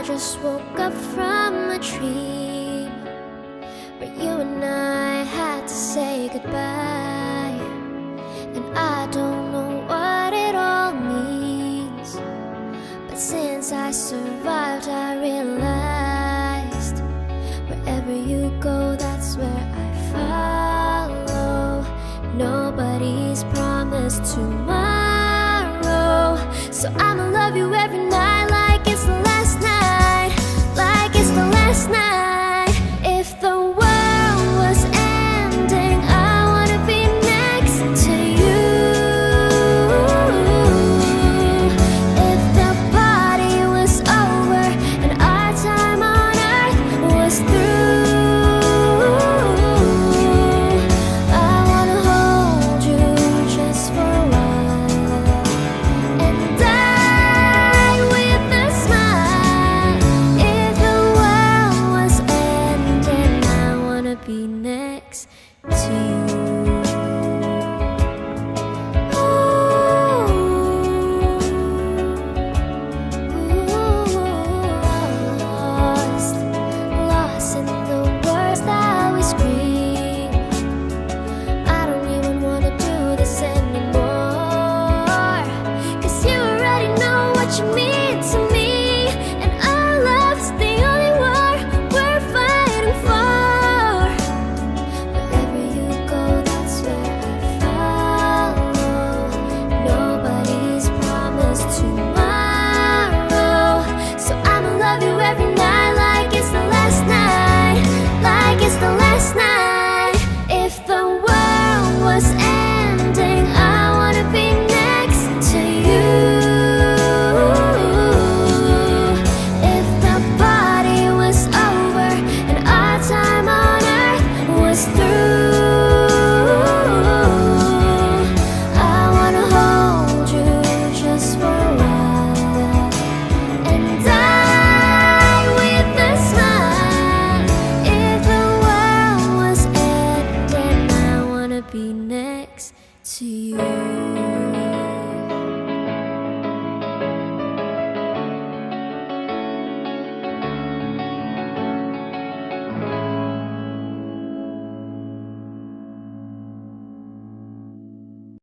I just woke up from a dream where you and I had to say goodbye, and I don't know what it all means, but since I survived I realized wherever you go, that's where I follow. Nobody's promised tomorrow, so I'ma love you every night.